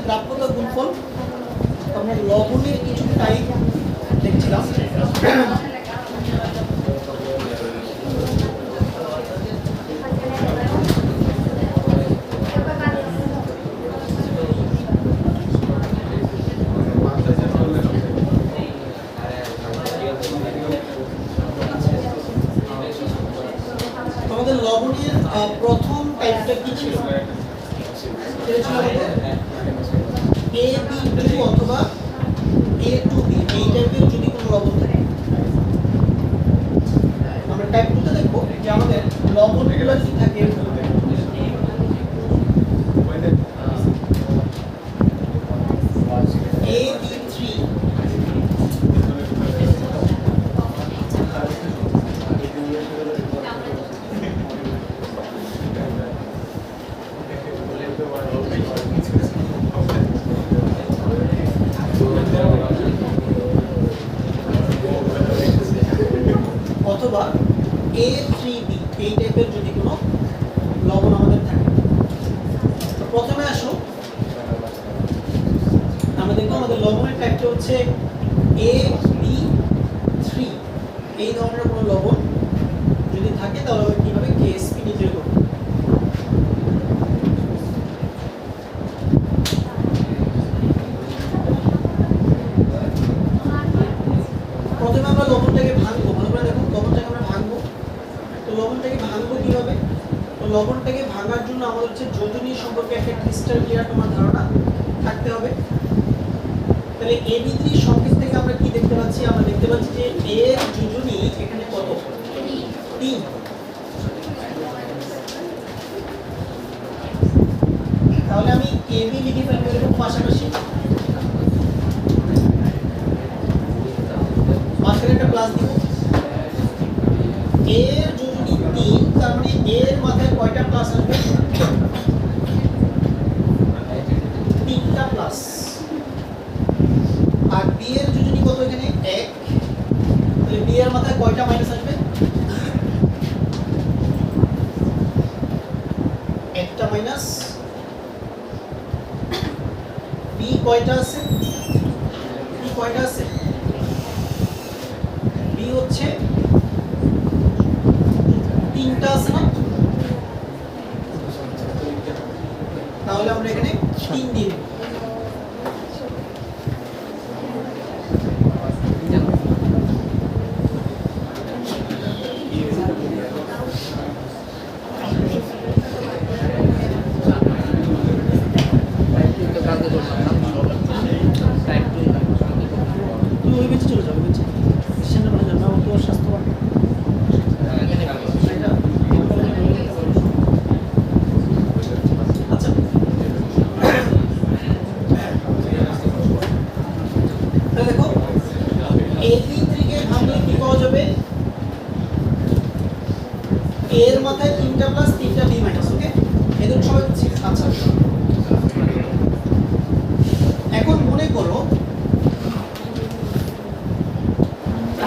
দ্রাব্যতা গুণফল। আমরা লবণের কিছু টাইপ দেখছিলাম। আমাদের লবণের প্রথম টাইপটা কি ছিল? A-B2 অথবা A-2B এই টাইপের যদি কোনো লবণ থাকে, আমরা টাইপ 2 তে দেখব যে আমাদের লবণগুলো কি থাকে। AB3 অথবা A3B এই টাইপের যদি কোনো লবণ আমাদের থাকে। তো প্রথমে আসো আমরা দেখব আমাদের লবণের টাইপটা হচ্ছে AB3 এই ধরনের কোনো লবণ যদি থাকে তাহলে আমরা কিভাবে KSP নির্ণয় করব। প্রথমে আমরা লবণটাকে ভাঙবো, ভালো করে দেখো লবণটাকে আমরা ভাঙবো। তো লবণটাকে ভাঙবো কিভাবে? তো লবণটাকে ভাঙার জন্য আমাদের হচ্ছে যোজনী সম্পর্কে একটা ক্রিস্টাল ক্লিয়ার তোমার ধারণা থাকতে হবে। তাহলে AB3 সংকেত থেকে আমরা কি দেখতে পাচ্ছি? আমরা দেখতে পাচ্ছি যে এর যোজনী এখানে কত? 3। তাহলে আমি এবি লিখে ফেলবো এরকম পাশাপাশি, মাঝখানে একটা প্লাস দিব। এর যোজনী 3, তার মানে এর মাথায় কয়টা প্লাস আসবে? 3টা প্লাস। আর বি এর যোজনী কত এখানে? 1, তাহলে বি এর মাথায় কয়টা মাইনাস আসবে? একটা মাইনাস। বি কয়টা আছে? বি কয়টা আছে? বি হচ্ছে 3টা আছে না? তাহলে আমরা এখানে 3 দিন। তুমি ওই বেঁচে চলে যাবে, বেঁচে সামনে ভালো যাবে না, ও তো স্বাস্থ্যবান। আচ্ছা, তাহলে দেখো AB3 কে ভাঙলে কি পাওয়া যাবে? এর মাথায় 3টা প্লাস 3টা বি মাইনাস। ওকে, এদের সবাই বুঝছি। আচ্ছা, এখন মনে করো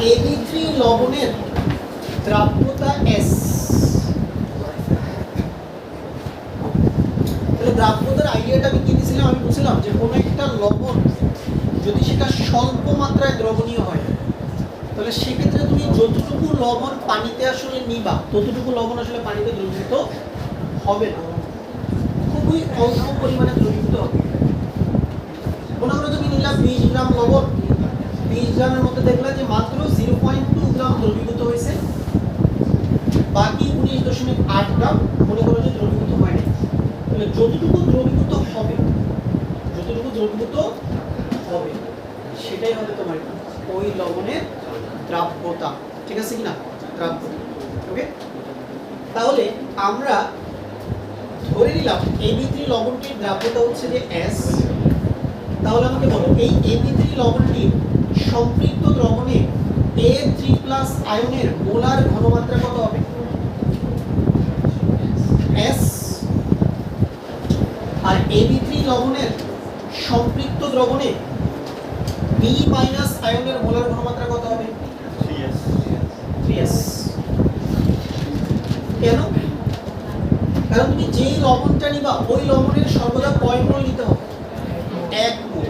AB3 লবণের দ্রাব্যতা S। তাহলে দ্রাব্যতার আইডিয়াটা আমি কি দিয়েছিলাম? আমি বলছিলাম যে কোনো একটা লবণ যদি সেটা স্বল্প মাত্রায় দ্রবণীয় হয়, তাহলে সেক্ষেত্রে তুমি যতটুকু লবণ পানিতে আসলে নিবা ততটুকু লবণ আসলে পানিতে দ্রবীভূত হবে না, খুবই অল্প পরিমাণে দ্রবীভূত হবে। মনে করো তুমি নিলাম 20 গ্রাম লবণ, 20 গ্রামের মধ্যে দেখলা যে মাত্র 0.2 গ্রাম দ্রবীভূত হয়েছে, বাকি 19.8 গ্রাম মনে করো যে দ্রবীভূত হয়নি। তাহলে যতটুকু দ্রবীভূত হবে, যতটুকু দ্রবীভূত হবে সেটাই হবে তোমার ওই লবণের দ্রাব্যতা। ঠিক আছে কিনা? দ্রাব্যতা। ওকে, তাহলে আমরা ধরে নিলাম AB3 লবণটির দ্রাব্যতা হচ্ছে যে S। তাহলে আমাকে বলো এই AB3 লবণটির সম্পৃক্ত দ্রবণে A3+ আয়নের মোলার ঘনমাত্রা কত হবে? S। আর AB3 লবণের সম্পৃক্ত দ্রবণে B- আয়নের মোলার ঘনমাত্রা কত হবে? 3S। কেন? কারণ তুমি যেই লবণটা নিবা ওই লবণের সর্বদা কয় মোল নিতে হবে? 1 মোল।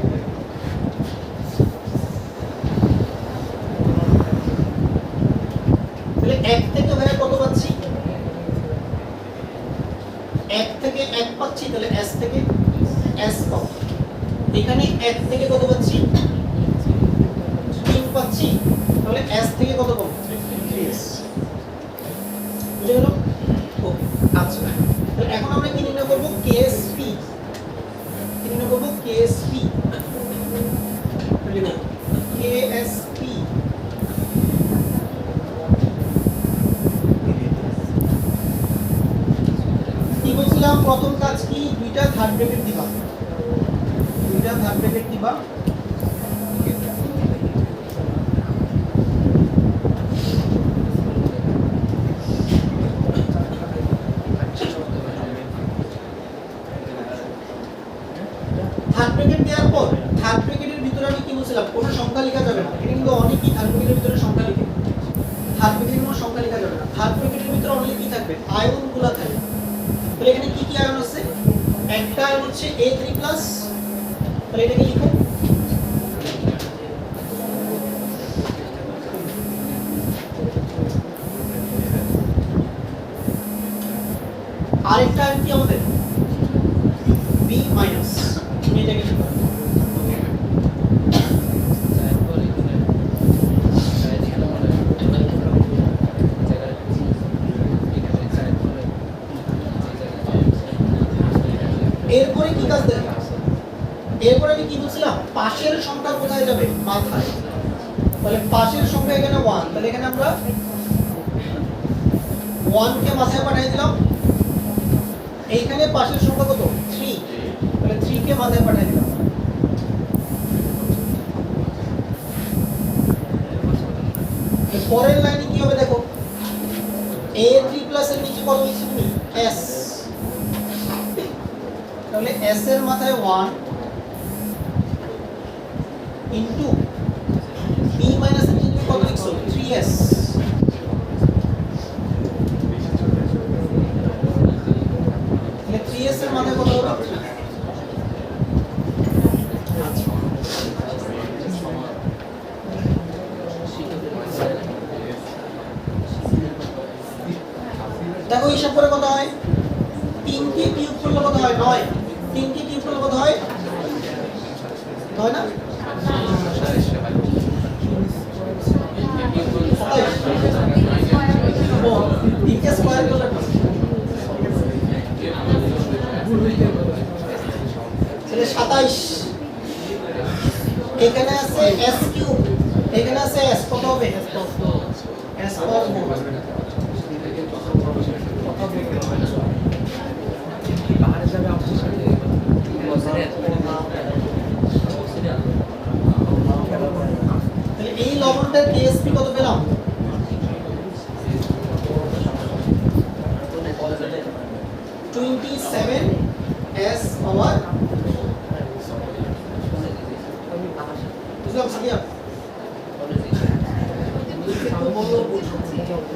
তাহলে 1 থেকে ভাইয়া কত পাচ্ছি? 1 থেকে 1 পাচ্ছি, তাহলে S থেকে S পাবো। এখানে 1 থেকে কত পাচ্ছি? 3 পাচ্ছি, তাহলে S থেকে কত পাবো? 3S। বুঝে গেল? ওকে, আচ্ছা, তাহলে এখন আমরা কি নির্ণয় করব? KSP। কি নির্ণয় করব? KSP। লিখো KSP। কি বলছিলাম? প্রথম কাজ কি? দুইটা থার্ড ব্র্যাকেট দিবা, দুইটা থার্ড ব্র্যাকেট দিবা। থার্ড ব্র্যাকেট দেওয়ার পর থার্ড ব্র্যাকেটের ভিতরে আমি কি বলছিলাম? কোনো সংখ্যা লেখা যাবে না। এটা কিন্তু অনেকই থার্ড ব্র্যাকেটের ভিতরে সংখ্যা লিখে, থার্ড ব্র্যাকেটের কোনো সংখ্যা লেখা যাবে না। থার্ড ব্র্যাকেটের ভিতরে অনলি কি থাকবে? আয়নগুলো থাকবে। তাহলে এখানে কি কি আয়ন আছে? একটা আয়ন হচ্ছে A3+, তাহলে এটাকে লিখো। আরেকটা আয়ন কি আমাদের? B-, তুমি এটাকে লিখো। এরপরে কি কাজ দেখো? এরপরে আমি কি বলছিলাম? পাশের সংখ্যা কোথায় যাবে? মাথায়। তাহলে পাশের সংখ্যা এখানে 1, তাহলে এখানে আমরা 1 কে মাথায় পাঠিয়ে দিলাম। এইখানে পাশের সংখ্যা কত? 3, 3 কে মাথায় পাঠিয়ে দিলাম। পরের লাইনে কি হবে দেখো, a3 প্লাস এর নিচে কত লিখছি তুমি s, তাহলে s এর মাথায় 1 ইনটু b মাইনাস এর নিচে কত লিখছো 3s, তাহলে 3s এর মাথায় কত হবে? দেখো হিসাব করে কত হয়, 3 কে কিউব করলে কত হয় 9, 3 কে কিউব করলে কত হয়, হয় না? ও 3 কে স্কয়ার করলে তাহলে 27, এখানে আছে s কিউব, এখানে আছে s, কত হবে s পাওয়ার 4। এই লবণটার টিএসপি কত পেলাম? 27 s পাওয়ার, বুঝলাম সাদিয়া?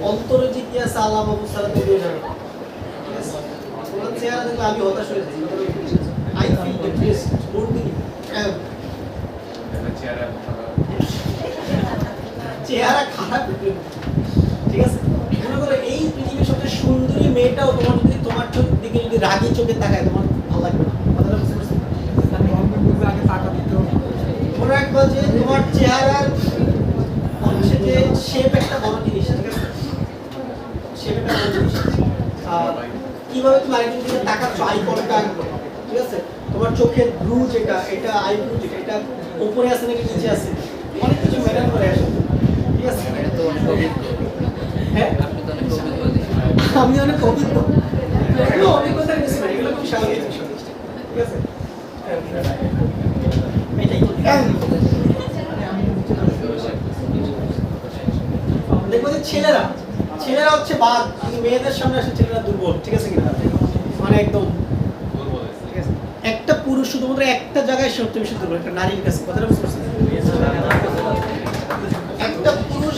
অন্তরে যে কি আছে আল্লাহ বাবু সালাতে দিয়ে যাবে, ওনার চেহারা দেখলে আমি হতাশ হয়ে যাই, আই ফিল ডিপ্রেসড মোর দিন চেহারা খারাপ, ঠিক আছে? মনে করো এই পৃথিবীর সবচেয়ে সুন্দরী মেয়েটাও তোমার যদি তোমার চোখের দিকে যদি রাগী চোখে তাকায় তোমার ভালো লাগবে না, কথাটা বুঝতে পারছো? আগে টাকা দিতে মনে রাখবো যে তোমার চেহারার হচ্ছে যে শেপ একটা বড় জিনিস, ঠিক আছে? শেপ একটা বড় জিনিস, আর কিভাবে তুমি আরেকজন দিকে তাকাচ্ছ, আই কন্টাক্ট, ঠিক আছে? তোমার চোখের ব্লু যেটা, এটা আই ব্লু যেটা, এটা উপরে আছে নাকি নিচে আছে, অনেক কিছু ম্যাটার করে আসে, ঠিক আছে? হ্যাঁ আমি অনেক অভিজ্ঞ, এগুলো অভিজ্ঞতার কিছু না, এগুলো খুব স্বাভাবিক বিষয়, ঠিক আছে? দেখবো যে ছেলেরা হচ্ছে বাদ, কিন্তু মেয়েদের সামনে আসে ছেলেরা দুর্বল, ঠিক আছে কিনা? মানে একদম ঠিক আছে, একটা পুরুষ শুধুমাত্র একটা জায়গায় সবচেয়ে বেশি দুর্বল, একটা নারীর কাছে, কথাটা বুঝতে পারছেন? একটা পুরুষ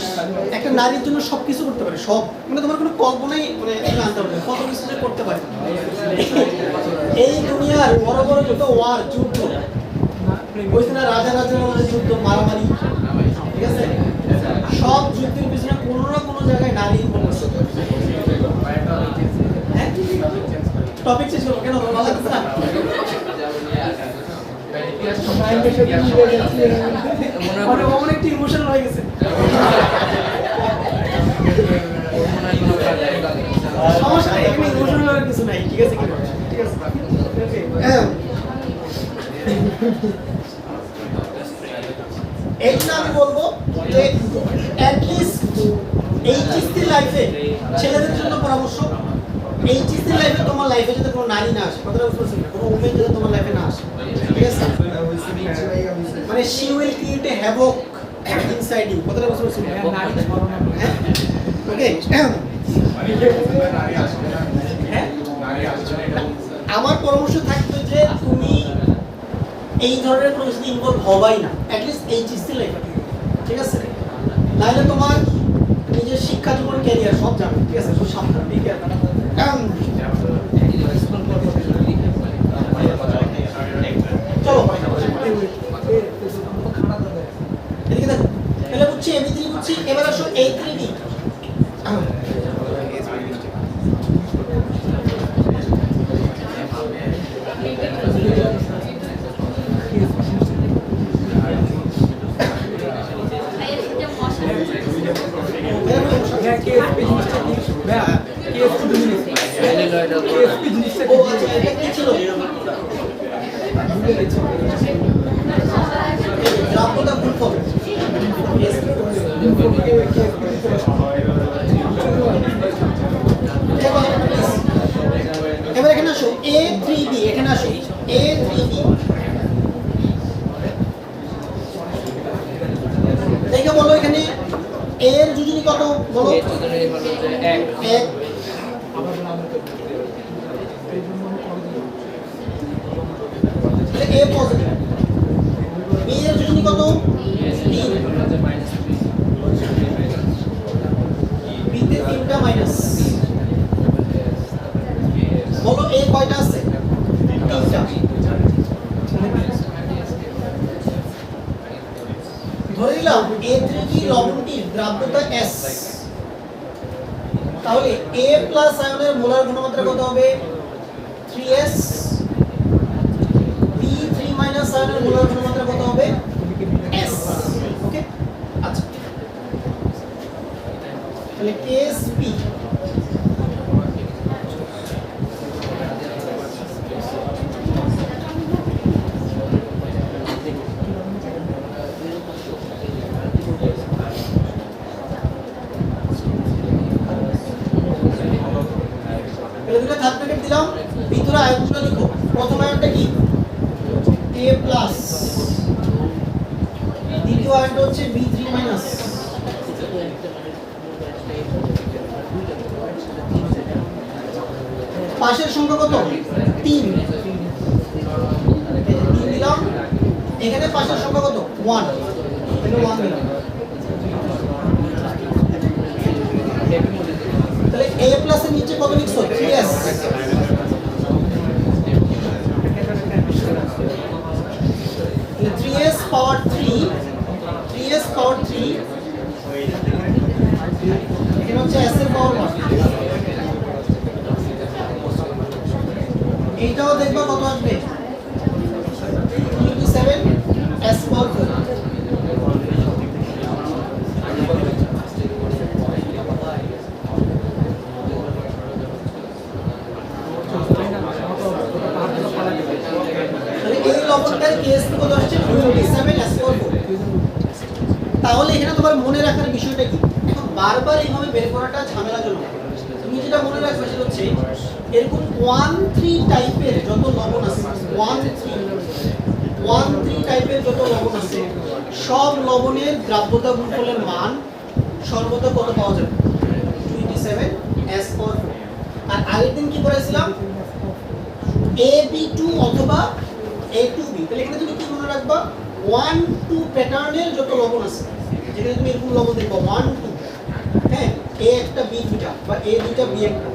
একটা নারীর জন্য সবকিছু করতে পারে, সব, মানে তোমার কোনো কল্পনাই মানে আনতে পারবে কত কিছু যে করতে পারে। এই দুনিয়ার বড় বড় যত ওয়ার, যুদ্ধ, ওইখানে না রাজা রাজার যুদ্ধ, মারামারি, ঠিক আছে? সব যুদ্ধের পিছনে কোনো না কোনো জায়গায় নারী উপস্থিত। হ্যাঁ টপিক চেঞ্জ করবো কেন, ভালো লাগছে না? মনে একটু ইমোশনাল হয়ে গেছে, সমস্যা নেই, এখানে ইমোশনাল হওয়ার কিছু নাই, ঠিক আছে কি? ঠিক আছে, এই জন্য আমি বলবো যে অ্যাটলিস্ট এইচএসসি লাইফে ছেলেদের জন্য পরামর্শ, এইচএসসি লাইফে তোমার লাইফে যাতে কোনো নারী না আসে, কথাটা বুঝতে পারছেন? কোনো উমেন যাতে তোমার লাইফে না আসে, ঠিক আছে? মানে she will create a havoc inside you, কথাটা বুঝতে পারছেন? ওকে, আমার পরামর্শ থাকবে যে তুমি এই ধরনের কোনো কিছু ইনভলভ হবাই না, অ্যাটলিস্ট এইচএসসি লাইফে, ঠিক আছে? নাহলে তোমার নিজের শিক্ষা জীবন, ক্যারিয়ার সব যাবে, ঠিক আছে? সব সাবধান, ঠিক আছে? চলো এদিকে দেখো, তাহলে বুঝছি এবি3 বুঝছি, এবার আসো A3B। এবার এখানে আসো A3B, এখানে আসো a 3b দেখে বলো এখানে a এর যোজনী কত বলো? a যোজনী হলো যে 1 a পজিটিভ b এর যোজনী কত? 3 b তে 3টা মাইনাস বলো a কয়টা আছে? 3টা ধরে নিলাম a3b লবণটির দ্রাব্যতা s তাহলে a প্লাস আয়নের মোলার ঘনমাত্রা কত হবে? 3s b3 মাইনাস আয়নের মোলার ঘনমাত্রা কত হবে? s ওকে আচ্ছা তাহলে ksp দুটো থার্ড ব্র্যাকেট দিলাম ভিতরে আয়নগুলো লিখো প্রথম আয়নটা কি a প্লাস দ্বিতীয় আয়নটা হচ্ছে b3 মাইনাস পাশের সংখ্যা কত 3 দিলাম এখানে পাশের সংখ্যা কত 1 এটা 1 দিলাম তাহলে a প্লাস এর নিচে কত লিখছো 3s 3s পাওয়ার 3 3s পাওয়ার 3 এখানে হচ্ছে s এর পাওয়ার 1 এইটাও দেখবা কত আসবে 27 s পাওয়ার 4 তাহলে এখানে তোমার মনে রাখার বিষয়টা কি এখন বারবার এইভাবে বের করাটা ঝামেলাজনক তুমি যেটা মনে রাখবে সেটা হচ্ছে এরকম 1 3 টাইপের যত লবণ আছে 1 3 টাইপের যত লবণ আছে সব লবণের দ্রাব্যতা গুণফলের মান সর্বদা কত পাওয়া যাবে 27 s পাওয়ার 4 আর আগের দিন কি করেছিলাম ab2 অথবা a2b তাহলে এখানে তুমি কি মনে রাখবা 1 2 প্যাটার্নের যত লবণ আছে যেখানে তুমি এরকম লবণ দেখবা 1 2 হ্যাঁ a একটা b দুটা বা a দুটা b একটা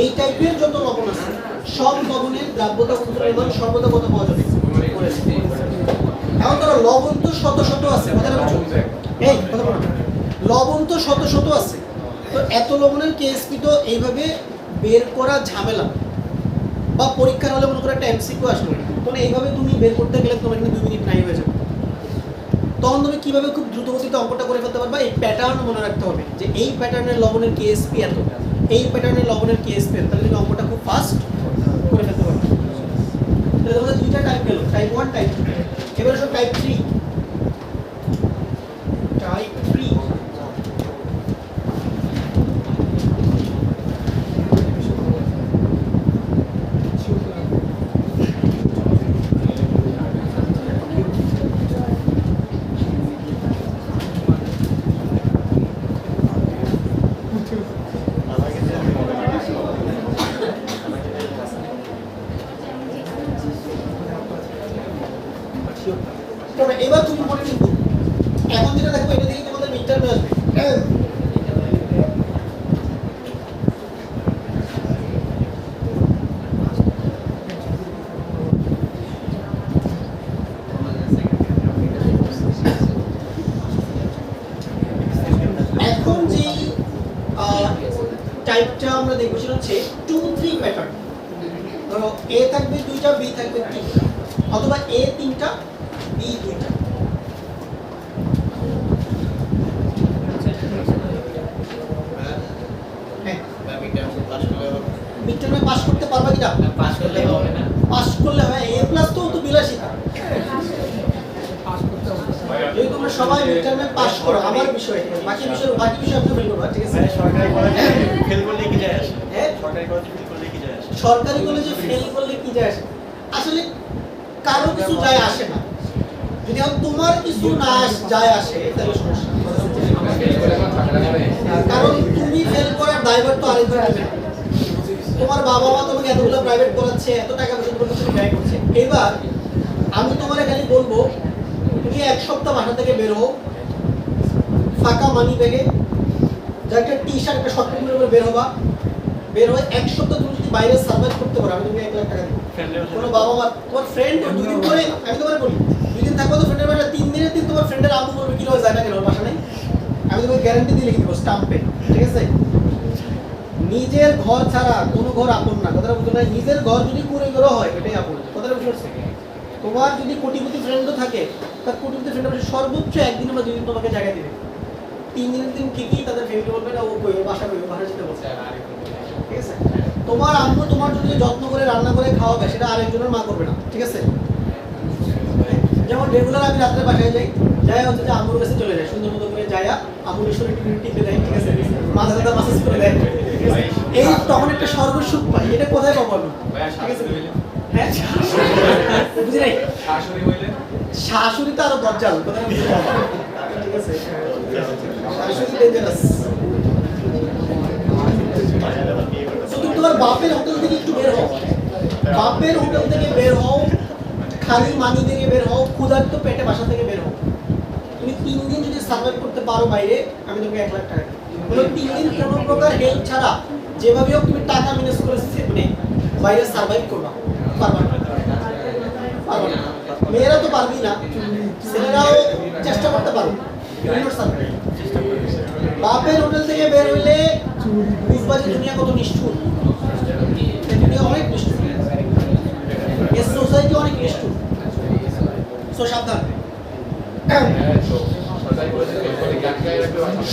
এই টাইপের যত লবণ আছে সব লবণের দ্রাব্যতা গুণফলের মান সর্বদা কত পাওয়া যাবে এখন ধরো লবণ তো শত শত আছে কথাটা বুঝছো এই কথা বলো লবণ তো শত শত আছে তো এত লবণের কেএসপি তো এইভাবে বের করা ঝামেলা বা পরীক্ষার হলে মনে করো একটা এমসিকিউ আসলো তখন এইভাবে তুমি বের করতে গেলে তোমার এখানে 2 মিনিট নাই হয়ে যাবে তখন তুমি কিভাবে খুব দ্রুত গতিতে অঙ্কটা করে ফেলতে পারবা এই প্যাটার্ন মনে রাখতে হবে যে এই প্যাটার্নের লবণের কেএসপি এত এই প্যাটার্নের লবণের কেএসপি এত তাহলে তুমি অঙ্কটা খুব ফাস্ট করে ফেলতে পারবে তাহলে তোমাদের দুইটা টাইপ গেল টাইপ 1 টাইপ 2 এবারে সব টাইপ 3 টাইপ 3 তবে এবার তুমি মনে কিন্তু এখন যেটা দেখো এটা দেখে তোমাদের মিড টার্মে আসবে এখন যে টাইপটা আমরা দেখব সেটা হচ্ছে 2 3 প্যাটার্ন ধরো a থাকবে দুইটা b থাকবে তিনটা অথবা a তিনটা b দুইটা মিডটার্মে পাস করতে পারবা কিনা পাস করলে হবে না পাস করলে হয় a প্লাস তো বিলাসিতা যদি তোমরা সবাই মিডটার্মে পাস করো আমার বিষয় বাকি বিষয় আপনি ফেল করবা ঠিক আছে সরকারি কলেজে ফেল করলে কি যায় আসে হ্যাঁ সরকারি কলেজে ফেল করলে কি যায় আসে সরকারি কলেজে ফেল করলে কি যায় আসে আসলে কারো কিছু যায় আসে না। যদি তোমার কিছু না যায় আসে তাহলে সমস্যা। কারণ তুমি ফেল করার দায়ভার তো আরেকজন নেবে না। তোমার বাবা মা তোমাকে এতগুলো প্রাইভেট করাচ্ছে, এত টাকা পয়সা তোমার কাছে ব্যয় করছে। এবার আমি তোমারে খালি বলবো তুমি এক সপ্তাহ বাসা থেকে বের হও, ফাঁকা মানি ব্যাগে যা একটা টি শার্ট একটা শর্ট প্যান্টের উপরে বের হবা, বের হয়ে এক সপ্তাহ তুমি যদি বাইরে সার্ভাইভ করতে পারো আমি তোমাকে 1 লাখ টাকা দেবো। কোনো বাবা মা তোমার ফ্রেন্ড 2 দিন পরে আমি তোমার বলি 2 দিন থাকবো তো ফ্রেন্ডের বাসা, 3 দিনের দিন তোমার ফ্রেন্ডের আম্মু বলবে কি হয় যায় না কেন ওর বাসা নেই, আমি তোমাকে গ্যারান্টি দিয়ে লিখে দেবো স্টাম্পে, ঠিক আছে? নিজের ঘর ছাড়া কোনো ঘর আপন না, কথাটা বুঝতে না। নিজের ঘর যদি কুড়ে ঘর হয় এটাই আপন, কথাটা বুঝতে পারছো? তোমার যদি কোটিপতি ফ্রেন্ডও থাকে তার কোটিপতি ফ্রেন্ডের বাসা সর্বোচ্চ 1 দিন বা 2 দিন তোমাকে জায়গা দিবে। 3 দিনের দিন ঠিকই তাদের ফ্যামিলি বলবে না ও কই বাসা কই বাসা যেতে বলছে, ঠিক আছে? তোমার আম্মু তোমার জন্য যত্ন করে রান্না করে খাওয়াবে সেটা আরেকজনের মা করবে না, ঠিক আছে? যেমন রেগুলার আমি রাত্রে বাসায় যাই, যাই হচ্ছে যে আম্মুর কাছে চলে যায়, সুন্দর মতো করে যাইয়া আম্মুর শরীর টিপে দেয়, ঠিক আছে? মাথা ব্যথা মাসাজ করে দেয়, এই তখন একটা স্বর্গের সুখ পাই। এটা কোথায় পাবো আমি, ঠিক আছে? হ্যাঁ বুঝি নাই, শাশুড়ি তো আরো দজ্জাল, কোথায় বুঝতে পারবো, ঠিক আছে? শাশুড়ি ডেঞ্জারাস। শুধু তোমার বাপের হোটেল থেকে একটু বের হও, বাপের হোটেল থেকে বের হও, খালি মানি থেকে বের হও, ক্ষুধার্ত পেটে বাসা থেকে বের হও। তুমি 3 দিন যদি সার্ভাইভ করতে পারো বাইরে আমি তোমাকে 1 লাখ টাকা দেব। বলো 3 দিন কোনো প্রকার হেল্প ছাড়া যেভাবে হোক তুমি টাকা ম্যানেজ করে মানে বাইরে সার্ভাইভ করবা, পারবা না? পারবা না। মেয়েরা তো পারবি না, ছেলেরাও চেষ্টা করতে পারো, বাপের হোটেল থেকে বের হইলে বুঝবা যে দুনিয়া কত নিষ্ঠুর, দুনিয়া অনেক নিষ্ঠুর, এই সোসাইটি অনেক নিষ্ঠুর। সো সাবধান।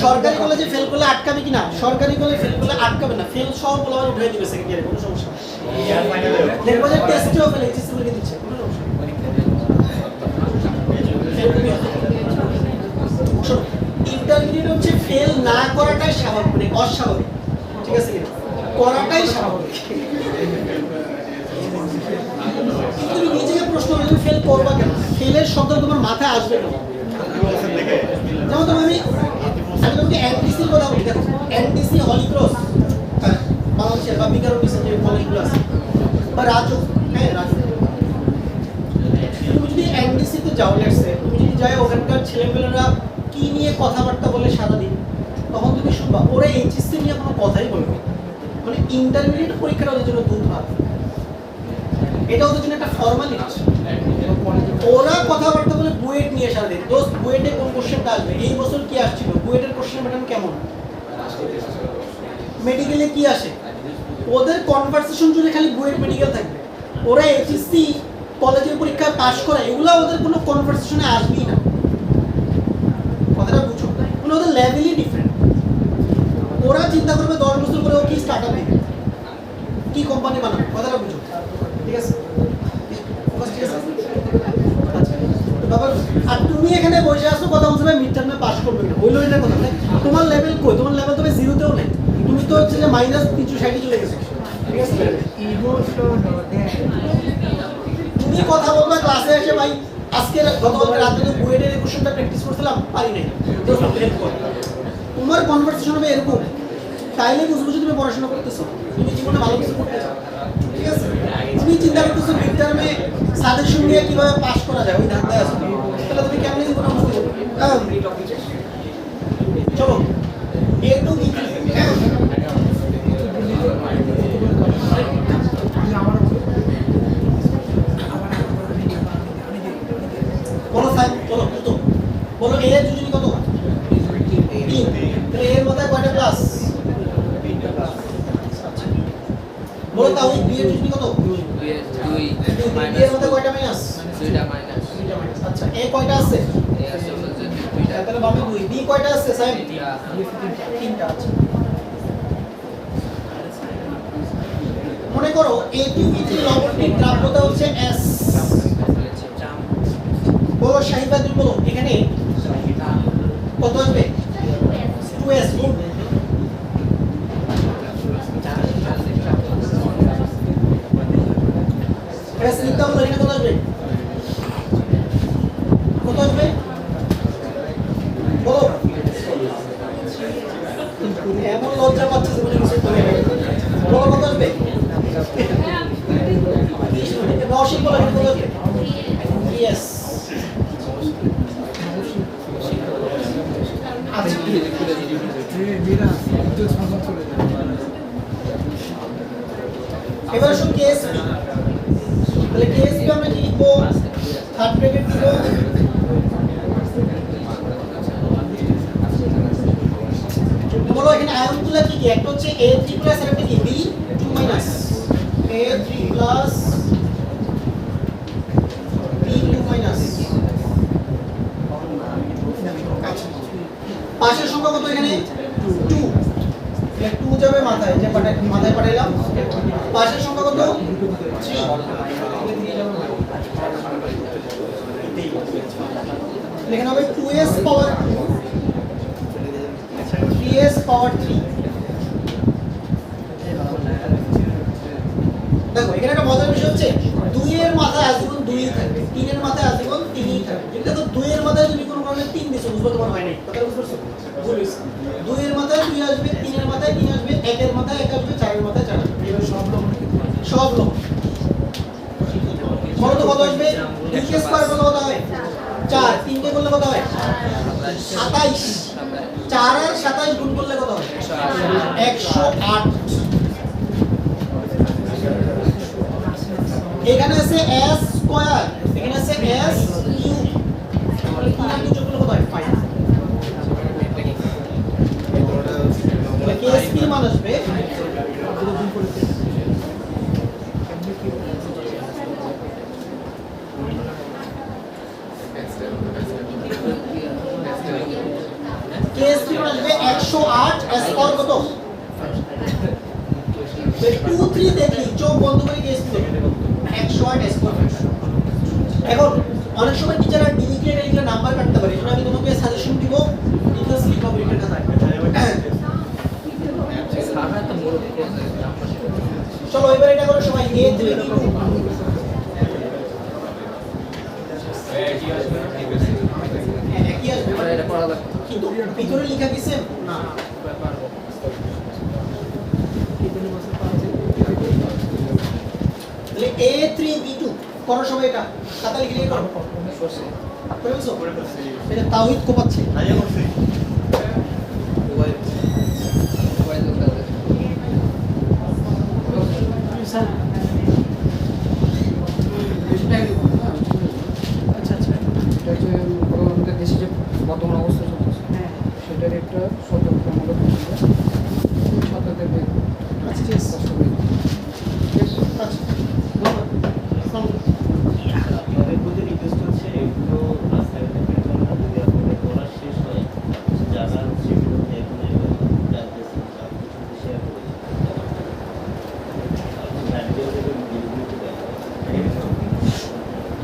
সরকারি কলেজে ফেল করলে আটকাবে কিনা? সরকারি কলেজে ফেল করলে আটকাবে না, ফেল সব বলে আবার উঠাই দিবে সেকেন্ড ইয়ারে, কোনো সমস্যা নেই। দেখবো যে টেস্টেও ফেল এইচএসসি লিখে দিচ্ছে, কোনো সমস্যা নেই। ইন্টারমিডিয়েট হচ্ছে ফেল না করাটাই স্বাভাবিক, মানে অস্বাভাবিক, ঠিক আছে কিনা? করাটাই স্বাভাবিক। তুমি নিজেকে প্রশ্ন করো তুমি ফেল করবা কেন? ফেলের শব্দ তোমার মাথায় আসবে কেন? যেমন আমি তোমাকে এনডিসির কথা বলি, দেখো এনডিসি হলিক্রস বাংলাদেশের বা বিকারুনিসের যে কলেজগুলো আছে বা রাজু, হ্যাঁ রাজু, তুমি যদি এনডিসিতে যাও, লেটসে তুমি যদি যাই ওখানকার ছেলেমেয়েরা কি নিয়ে কথাবার্তা বলে সারাদিন, তখন তুমি শুনবা ওরা এইচএসসি নিয়ে কোনো কথাই বলবে, মানে ইন্টারমিডিয়েট পরীক্ষাটা ওদের জন্য দুধ ভাত, এটা ওদের জন্য একটা ফর্মালিটি। ওরা কথাবার্তা বলে বুয়েট নিয়ে সারাদিন, দোস্ত বুয়েটে কোন কোশ্চেনটা আসবে, এই বছর কি আসছিল, বুয়েটের কোশ্চেন প্যাটার্ন কেমন, মেডিকেলে কি আসে, ওদের কনভারসেশন জুড়ে খালি বুয়েট মেডিকেল থাকবে। ওরা এইচএসসি কলেজের পরীক্ষায় পাশ করে এগুলো ওদের কোনো কনভারসেশনে আসবেই না, কথাটা বুঝো, মানে ওদের লেভেলই ডিফারেন্ট। ওরা চিন্তা করবে 10 বছর পরে ও কি স্টার্টআপ দিবে, কি কোম্পানি বানাবে, কথাটা বুঝো, ঠিক আছে? ঠিক আছে? আর তুমি এখানে বসে আসো কথা বলছো ভাই মিড টার্মে পাস করবে না, হইলো এটা কথা না। তোমার লেভেল কই? তোমার লেভেল তবে জিরোতেও নেই, তুমি তো হচ্ছে যে -360 চলে গেছো, ঠিক আছে? তুমি কথা বলবা ক্লাসে এসে ভাই আজকে গতকাল রাতে তো বুয়েটের কোশ্চেনটা প্র্যাকটিস করছিলাম পারি নাই, দোস্ত হেল্প কর। তোমার কনভারসেশন হবে এরকম, তাইলে বুঝবো যে তুমি পড়াশোনা করতেছো, তুমি জীবনে ভালো কিছু করতে চাও, ঠিক আছে? তুমি চিন্তা করতেছো মিড টার্মে সাজেশন নিয়ে কিভাবে পাস করা যায়, ওই ধান্দায় আছো, তাহলে তুমি কেমনে জীবনে মুভ করবে? চলো এ টু বি বলো সাইন, চলো তো বলো এ এর যোজনী কত? 3। তাহলে এর মধ্যে কয়টা প্লাস? 3টা প্লাস। আচ্ছা বলো তাও বি এর যোজনী কত? 2 বি এর মধ্যে কয়টা মাইনাস? 2টা মাইনাস। আচ্ছা এ কয়টা আছে? এ আছে হচ্ছে 2টা, তাহলে বামে 2। বি কয়টা আছে সাইন? 3টা। আচ্ছা মনে করো এ টু বি তে লবণটির দ্রাব্যতা হচ্ছে এস, বলো শাহিদা তুমি বলো এখানে কত আসবে? 2s গুণ ব্যাস লিখতে হবে, এখানে কত আসবে? কত আসবে বলো? এমন লজ্জা পাচ্ছে যে মনে কিছু করে বলো, কত আসবে? 30 মিনিট নশিক বলে কত আসবে? ইয়েস আচ্ছা এবার আসুন কেএসপি। তাহলে কেএসপি আমরা কি লিখবো? থার্ড ব্র্যাকেট দিব, বলো এখানে আয়নগুলো কি কি? একটা হচ্ছে A3 প্লাস আর একটা কি B2 minus A3 plus B2 minus. পাশের সংখ্যা কত এখানে? 2। 2 যাবে মাথায়, যে মাথায় পাঠাইলাম। পাশের সংখ্যা কত? 3। লেখা হবে 2s পাওয়ার 2 3s পাওয়ার 3। দেখো এখানে একটা মজার বিষয় হচ্ছে 2 এর মাথায় আজীবন 2ই থাকবে, 3 এর মাথায় আজীবন 3ই থাকবে। কিন্তু দেখো 2 এর মাথায় যদি কোনো কারণে 3 দিছো, বুঝতে তোমার হয় নাই, কথা বুঝতে পারছো? ভুল হইছে। 2 এর মাথায় 2 আসবে, 3 এর মাথায় 3 আসবে, 1 এর মাথায় 1 আসবে, 4 এর মাথায় 4 আসবে। এবার সব লবণ বলো তো কত আসবে? 2 কে স্কয়ার করলে কত হয়? 4। 3 কে করলে কত হয়? 27। 4 আর 27 গুণ করলে কত হয়? 108। এখানে আছে s স্কয়ার, এখানে আছে s কিউব। তাহলে 3 আর 2 যোগ করলে কত হয়? 5। তাহলে কেএসপি মান আসবে কেএসপি মান আসবে 108 s পাওয়ার কত? 2 3 দেখি, চোখ বন্ধ করে কেএসপি দেখি 108 s পাওয়ার। এখন অনেক সময় টিচাররা ডিগ্রি লিখলে নাম্বার কাটতে পারে, এজন্য আমি তোমাকে সাজেশন দিব, ডিটেইলস লিখো পরীক্ষার খাতায়। চলো এবার এটা করো সবাই। A3 B2 একই আসবে, কিন্তু ভিতরে লেখা কি সেম না? তাহলে A3 B2 করো সবাই, এটা খাতা লিখে লিখে করো। করেছো? এটা তাওহীদ কোপাচ্ছে। আচ্ছা আচ্ছা, এটা হচ্ছে আমাদের দেশে যে বর্তমান অবস্থা চলতেছে সেটার একটা সতর্কতামূলক ছাত্রদের আচ্ছা ঠিক আছে। আচ্ছা আপনাদের প্রতি রিকোয়েস্ট হচ্ছে এগুলো রাস্তাঘাটে পেট্রোল যদি আপনাদের পড়া শেষ হয়, যারা হচ্ছে এগুলো এখন জানতেছেন শেয়ার করে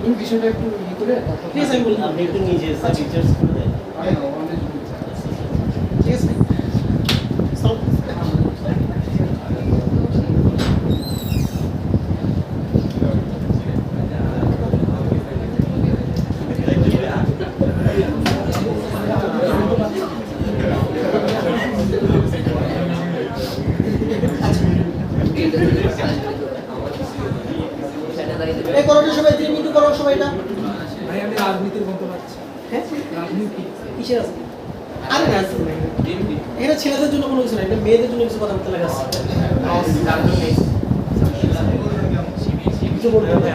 এই বিষয়টা একটু করে তারপর প্লিজ আমি বলি, আপনি একটু নিজে রিচার্জ করে দেন। ঠিক আছে এই করো সবাই, 3 মিনিট করো সবাই এটা। ভাই আমি রাজনীতির গন্ধ পাচ্ছি। হ্যাঁ রাজনীতি কিসের আছে? আরে না, এখানে ছেলেদের জন্য কোনো কিছু নাই, এটা মেয়েদের জন্য কিছু কথা বলতে লাগা আছে। কিছু বলতে হবে।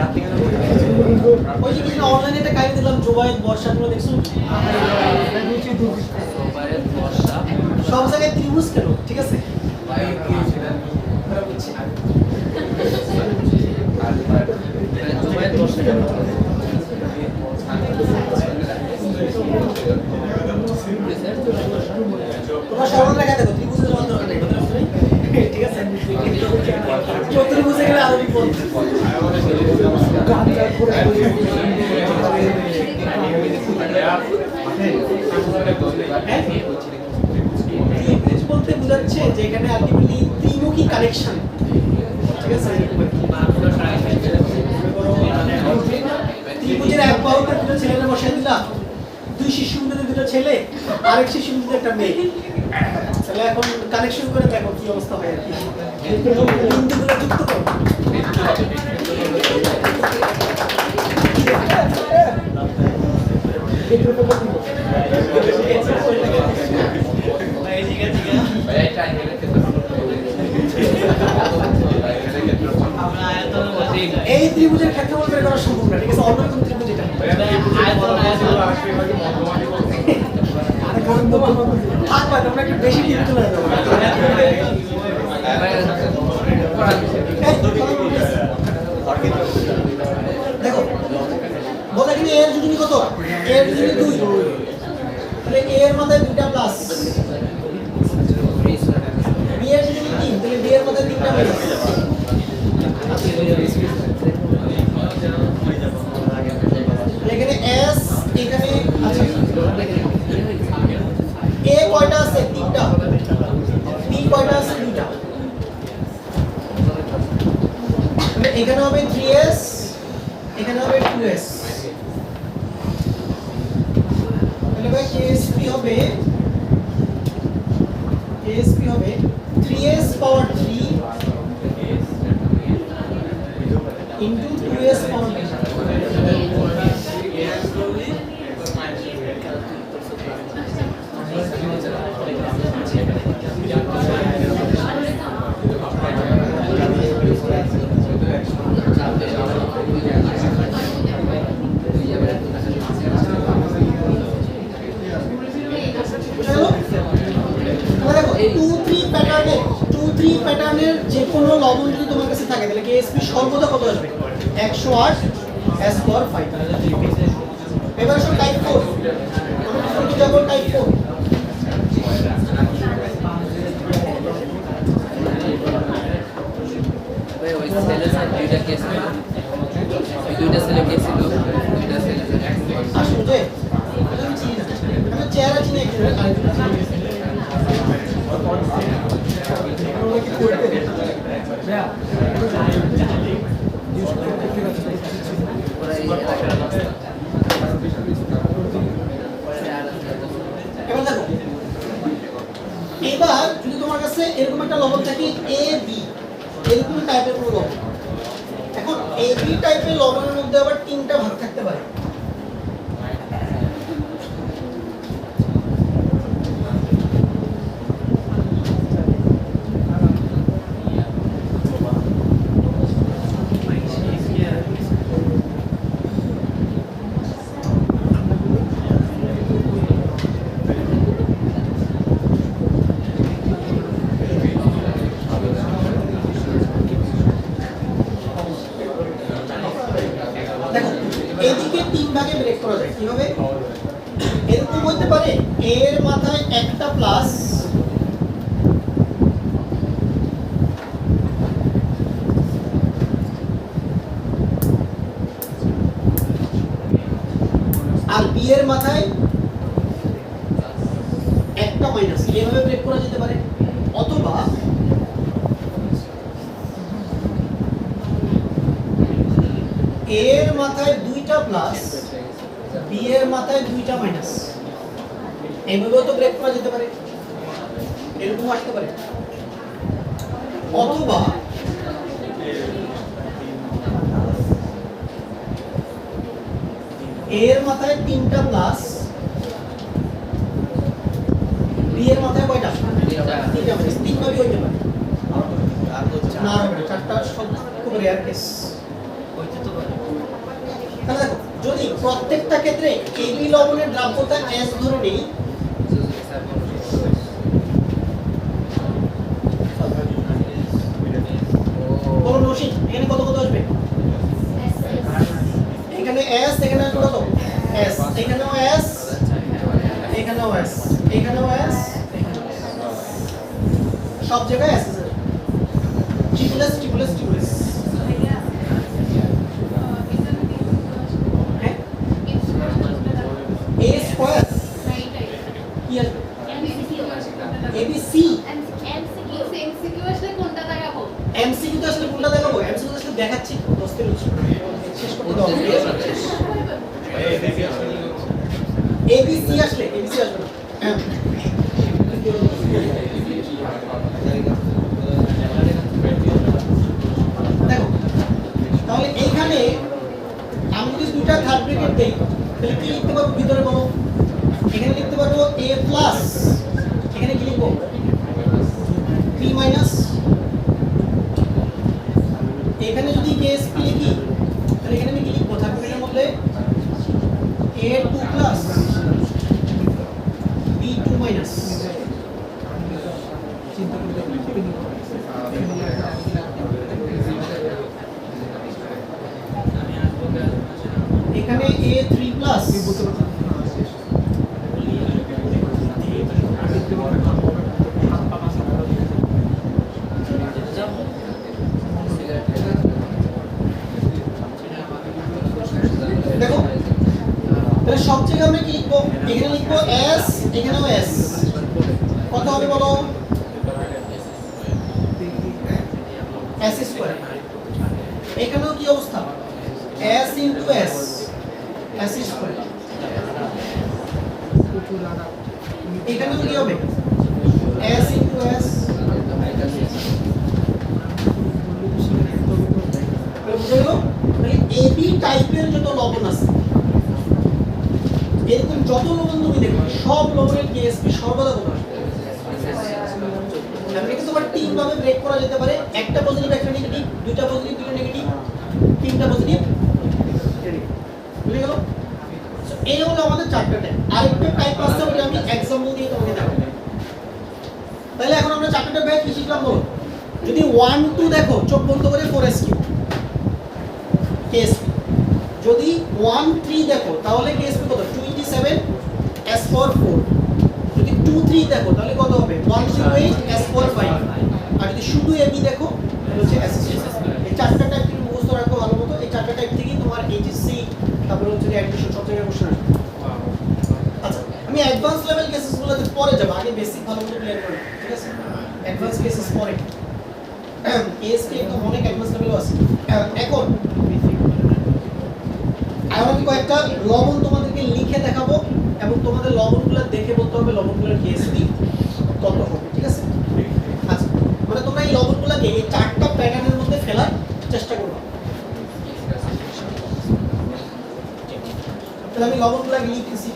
ওই যে কিছু অনলাইনে একটা কাহিনী দিলাম, জোবায়েদ বর্ষা, তোমরা দেখছো? সব জায়গায় ত্রিভুজ কেন? ঠিক আছে তোমরা সরল রেখা দেখো, ত্রিভুজের যাওয়ার দরকার নেই, কথা বুঝছো? ঠিক আছে চতুর্ভুজে গেলে আরো বিপদ। ত্রিভুজ বলতে বোঝাচ্ছে যে এখানে আলটিমেটলি ত্রিমুখী কানেকশন, ঠিক আছে? ছেলে বসাই দিলা, দুই শিশু বিন্দুতে দুটো ছেলে, আরেক শিশু বিন্দুতে একটা মেয়ে। তাহলে এখন কানেকশন করে দেখো কি অবস্থা হয় আর কি। বিন্দুগুলো যুক্ত করো। ভাই এটা আইনের ক্ষেত্রে আমরা আয়তনের মধ্যে এই ত্রিভুজের ক্ষেত্রফল বের করা সম্ভব না, ঠিক আছে? অন্য কোন ত্রিভুজ এটা? থাক ভাই, তোমরা একটু বেশি টিপ তুলে দাও। দেখো, বলো এখানে এর যোজনী কত? এর যোজনী 2। তাহলে a এর মাথায় 2টা প্লাস, b এর যোজনী 3, তাহলে b এর মাথায় 3টা মাইনাস। এখানে s, এখানে আচ্ছা a কয়টা আছে? 3টা। b কয়টা আছে? 2টা। তাহলে এখানে হবে 3s, এখানে হবে 2s। তাহলে ভাই KSP হবে 3s পাওয়ার 3 into 2s পাওয়ার 2। প্যাটার্নের যে কোনো লবণ যদি তোমার কাছে থাকে তাহলে KSP সর্বদা কত আসবে? 108 s পাওয়ার 5। এবার আসো টাইপ 4। আমরা যাব টাইপ 4। ভাই ওই সেলে স্যার দুইটা কেস ছিল, দুইটা সেলে কেস ছিল, দুইটা সেলে আসুন যে আমি চেহারা চিনি একটু ওরা এই এলাকার রাস্তা। এবার দেখো, এবার যদি তোমার কাছে এরকম একটা লবণ থাকে এ বি, এরকম টাইপের কোনো লবণ, এখন এ বি টাইপের লবণের মধ্যে আবার 3টা ভাগ থাকতে পারে। দেখো, এদিকে 3 ভাগে ব্রেক করা যায় কিভাবে? এরকম হতে পারে a এর মাথায় একটা প্লাস, আর b এর মাথায় একটা মাইনাস, এইভাবে ব্রেক করা যেতে পারে। অথবা a এর মাথায় 2টা প্লাস, b এর মাথায় 2টা মাইনাস, এইভাবেও তো ব্রেক করা যেতে পারে, এরকম আসতে পারে। অথবা a এর মাথায় 3টা প্লাস, b এর মাথায় কয়টা? 3টা মাইনাস, 3 ভাবে হইতে পারে। না হবে না, 4টা সব খুব রেয়ার কেস। তাহলে দেখো, যদি প্রত্যেকটা ক্ষেত্রে এবি লবণের দ্রাব্যতা S ধরে নেই, বলুন রশিদ, এখানে কত কত আসবে? এখানে S, এখানে আসবে কত? S, এখানেও S, এখানেও S, এখানেও S, সব জায়গায় S আছে। ট্রিপলেস ট্রিপলেস ট্রিপলেস। A স্কয়ার কি আসবে? ABC। MCQ তো আসলে কোনটা দেখাবো? MCQ তো আসলে দেখাচ্ছি, 10 শেষ করতে হবে। এবিসি আসলে এবিসি আসবে না। দেখো তাহলে এইখানে আমি যদি দুইটা থার্ড ব্র্যাকেট দেই তাহলে কি লিখতে পারবো ভিতরে বলো? এখানে লিখতে পারবো a প্লাস, এখানে কি লিখবো b মাইনাস, এখানে যদি ksp লিখি তাহলে এখানে আমি কি লিখবো থার্ড ব্র্যাকেটের মধ্যে a2 প্লাস b2 মাইনাস। এখানে a3 প্লাস দেখো তাহলে সব জায়গায় আমরা কি লিখবো? এখানে লিখবো s, এখানেও s, কত হবে বলো? s square. এখানেও কি অবস্থা? s into s, s square. এখানেও কি হবে? s into s। বুঝে গেল? মানে এবি টাইপের যত লবণ আছে এরকম যত লবণ তুমি দেখবে সব লবণের কেএসপি সর্বদা কত আসবে? এটাকে তোমার তিন ভাবে ব্রেক করা যেতে পারে, একটা পজিটিভ একটা নেগেটিভ, দুইটা পজিটিভ দুইটা নেগেটিভ, তিনটা পজিটিভ। বুঝে গেল? সো এই হলো আমাদের চারটা টাইপ। আরেকটা টাইপ আছে ওটা আমি एग्जांपल দিয়ে তোমাকে দেখাবো। তাহলে এখন আমরা চারটা টাইপ কি শিখলাম বলো? যদি 1 2 দেখো চোখ বন্ধ করে 4s কিউব কেএসপি, যদি 1 3 দেখো তাহলে কেএসপি কত? 27 s for 4। যদি 2 3 দেখো তাহলে কত হবে? 108 s for 5। আর যদি শুধু এবি দেখো তাহলে হচ্ছে s স্কয়ার। এই চারটা টাইপ তুমি মুখস্থ রাখো ভালো মতো। এই চারটা টাইপ থেকেই তোমার এইচএসসি তারপরে হচ্ছে অ্যাডমিশন সব জায়গায় কোশ্চেন আসবে। আচ্ছা আমি অ্যাডভান্স লেভেল কেসেসগুলোতে পরে যাব, আগে বেসিক ভালো মতো ক্লিয়ার করো, ঠিক আছে? অ্যাডভান্স কেসেস পরে, কেএসপি একদম অনেক অ্যাডভান্স লেভেলও আছে। এখন আমি কয়েকটা লবণ তোমাদেরকে লিখে দেখাবো এবং তোমাদের লবণগুলো দেখে বলতে হবে লবণগুলোর কেএসপি কত হবে, ঠিক আছে? আচ্ছা মানে তোমরা এই লবণগুলোকে এই চারটা প্যাটার্নের মধ্যে ফেলার চেষ্টা করবে। তাহলে আমি লবণগুলোকে লিখতেছি।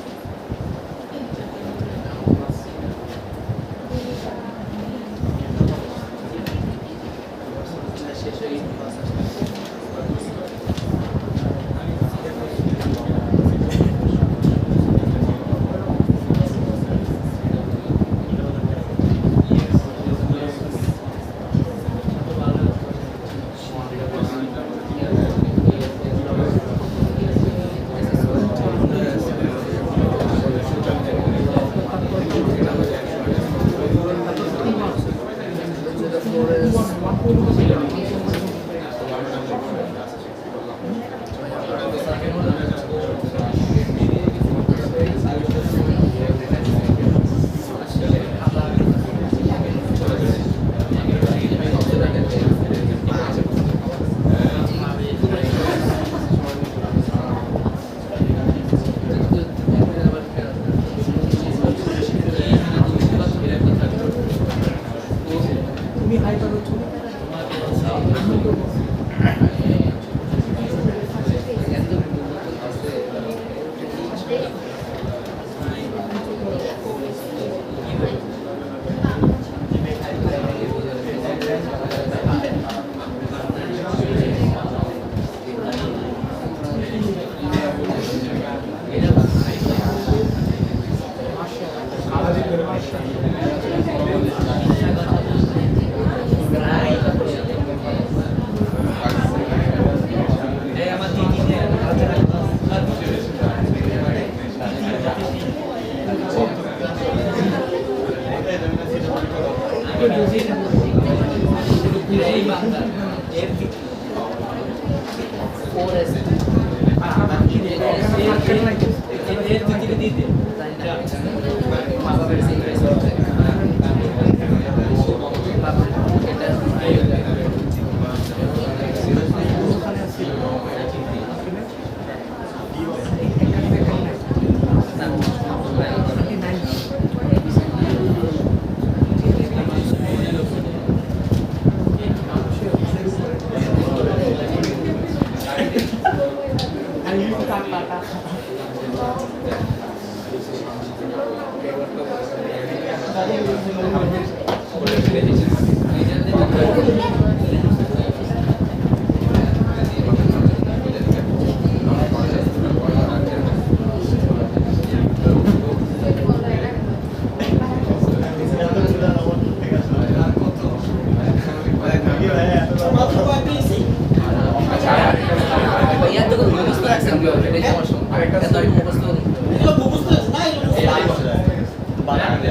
লিখবে হবে, এটাই আমার সমস্যা। এত আমি মুখস্থ করি। এগুলো মুখস্থ আছে না, এগুলো মুখস্থ আছে।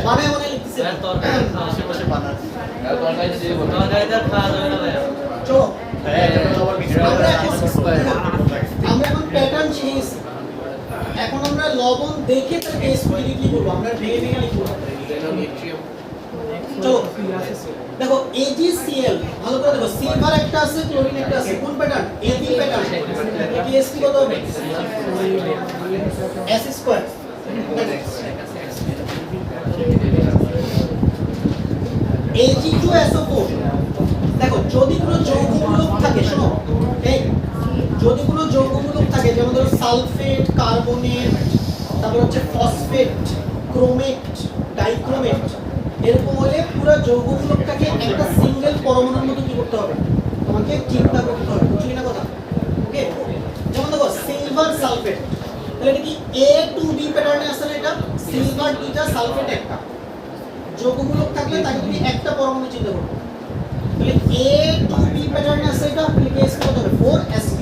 মানে মানে লিখতেছে আশেপাশে বানান তরকারি দিয়ে বলবো। চলো হ্যাঁ এটা তো আবার কিছু আমরা এখন প্যাটার্ন শিখেছি। এখন আমরা লবণ দেখে তার স্পেসিফিকলি বলবো, আমরা ভেঙে ভেঙে লিখবো। চলো দেখো AgCl ভালো করে দেখো, সিলভার একটা আছে, ক্লোরিন একটা আছে, কোন প্যাটার্ন? AB pattern. KSP কত হবে? S square. Ag2SO4 দেখো, যদি কোনো যৌগমূলক থাকে, শোনো এই যদি কোনো যৌগমূলক থাকে, যেমন ধরো সালফেট, কার্বনেট, তারপর হচ্ছে ফসফেট, ক্রোমেট, ডাইক্রোমেট, এরকম হলে পুরো যৌগমূলকটাকে একটা সিঙ্গেল পরমাণুর মতো কি করতে হবে? তোমাকে চিন্তা করতে হবে, বুঝলি না কথা? ওকে, যেমন দেখো সিলভার সালফেট, তাহলে এটা কি A2B প্যাটার্নে আছে না? এটা সিলভার দুইটা, সালফেট একটা। যৌগমূলক থাকলে তাকে তুমি একটা পরমাণু চিন্তা করবে। তাহলে A2B প্যাটার্নে আছে এটা, তাহলে কেস কত হবে? 4sq।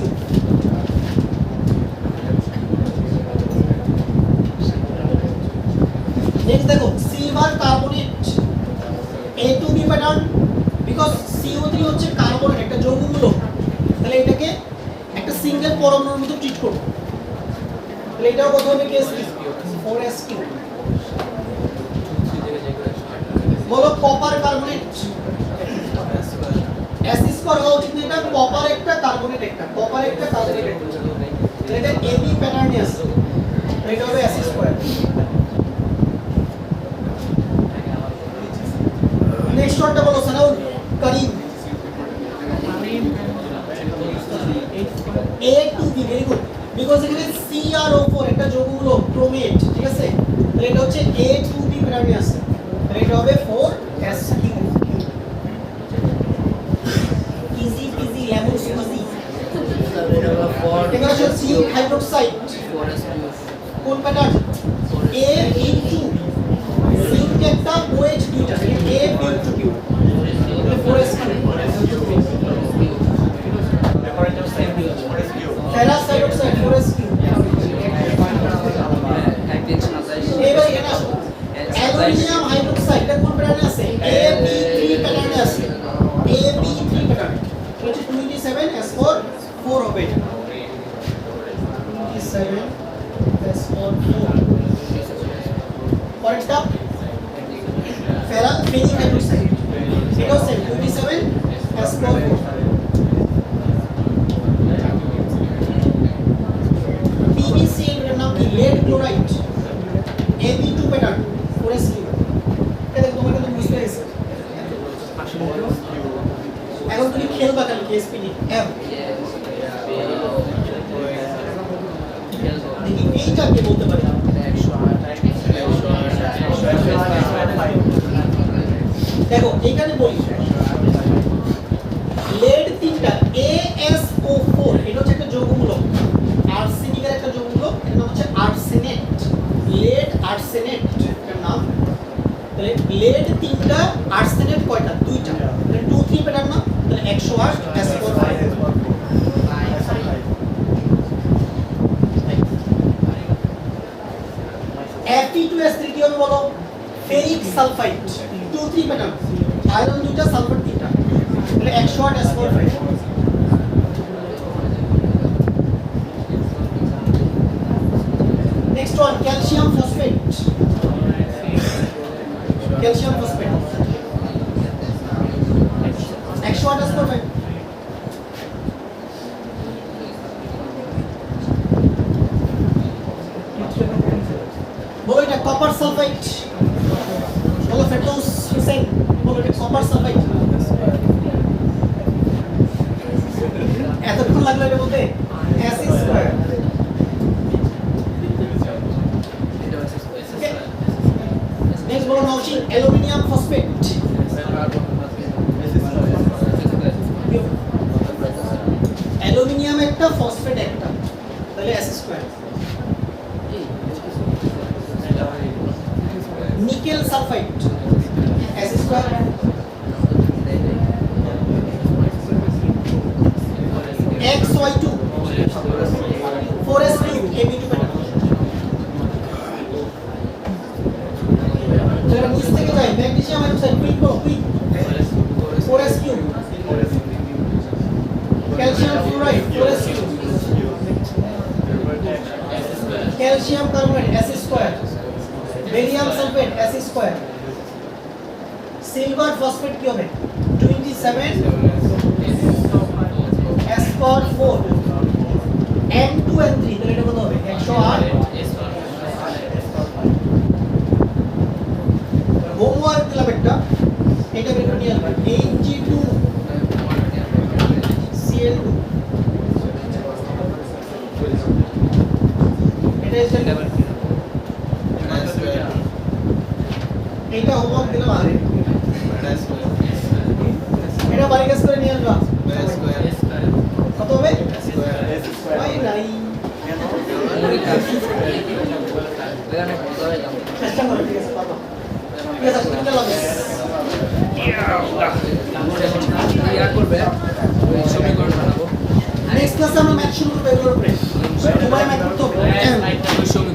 নেক্সট দেখো silver carbonate, A2B pattern, because CO3 হচ্ছে কার্বনেট, একটা যৌগমূলক, তাহলে এটাকে একটা সিঙ্গেল পরমাণুর মতো ট্রিট করব। তাহলে এটাও কত হবে? Case 4sq। বলো কপার কার্বনেট, S স্কয়ার হওয়া উচিত না, এটা কপার একটা, কার্বনেট একটা, কপার একটা, কার্বনেট একটা, তাহলে এটা AB প্যাটার্নে আছে, তাহলে এটা হবে S স্কয়ার। নেক্সট ওয়ানটা বলো সানাউল করিম, A2B, ভেরি গুড, বিকজ এখানে CrO4 একটা যৌগমূলক, ক্রোমেট, ঠিক আছে, তাহলে এটা হচ্ছে A2B প্যাটার্নে আছে, তাহলে এটা হবে 4sq। Easy easy lemon squeegee. এবার আসো জিঙ্ক হাইড্রোক্সাইড, কোন প্যাটার্ন? A into জিঙ্ক একটা, OH দুইটা, তাহলে A into Q, তাহলে 4sq। Ferrous hydroxide 4sq। এবার এখানে আসো অ্যালুমিনিয়াম হাইড্রোক্সাইড, এটা কোন প্যাটার্নে আছে? AB3 প্যাটার্নে আছে, AB3 প্যাটার্ন, হচ্ছে 27s4 4 হবে, 27s4 4। পরেরটা ফেনিক হাইড্রোক্সাইড, এটাও সেম 27s4 4। PbCl এর নাম কি? Lead chloride, AB2 pattern 4sq। এটা দেখো তোমার কিন্তু বুঝতে পেরেছো। এখন তুমি খেলবা কেন? KSP নি M দেখি এইটা কে বলতে পারে? দেখো এখানে বলি লেড তিনটা, ASO4, এটা হচ্ছে একটা যৌগমূলক, আর্সেনিকের একটা যৌগমূলক, এর নাম হচ্ছে আর্সেনেট, লেড আর্সেনেট এর নাম। তাহলে লেড তিনটা, আর্সেনেট কয়টা? দুইটা, তাহলে 2 3 প্যাটার্ন না, তাহলে 108s4 5। Fe2S3 কি হবে বলো? ফেরিক সালফাইড 2 3 প্যাটার্ন, আয়রন দুইটা, সালফার তিনটা, তাহলে 108s4 5। Next one calcium phosphate, calcium phosphate 108s4 5। বলো এটা কপার সালফাইড, বলো ফেরদৌস হোসেন, বলো এটা কপার সালফাইড। এতক্ষণ লাগলো এটা বলতে? S square. নেক্সট বলো নওশিন অ্যালুমিনিয়াম ফসফেট, অ্যালুমিনিয়াম একটা, ফসফেট একটা, তাহলে S square. Nickel sulphide S square. XY2 4sp AB2 pattern. যারা নিচ থেকে যায় ম্যাগনেসিয়াম হাইড্রোক্সাইড কুইক করো quick 4s3 calcium fluoride 4s2 calcium carbonate As2 barium sulphate As2 silver phosphate কি হবে 27 S4 N2 N3 তাহলে এটা কত হবে 108 হোমওয়ার্ক দিলাম একটা এটা বের করে নিয়ে আসবেন Hg2 Cl2 এটা এসে এইটা হোমওয়ার্ক দিলাম আরে এটা বাড়ি কাজ করে নিয়ে আসবা কত হবে ভাই নাই চেষ্টা করো ঠিক আছে পাবো ঠিক আছে কোনটা লাগে ইয়া করবে ওই সমীকরণ বানাবো নেক্সট ক্লাসে আমরা ম্যাথ শুরু করব এগুলোর উপরে তোমায় ম্যাথ করতে হবে ওই সমীকরণ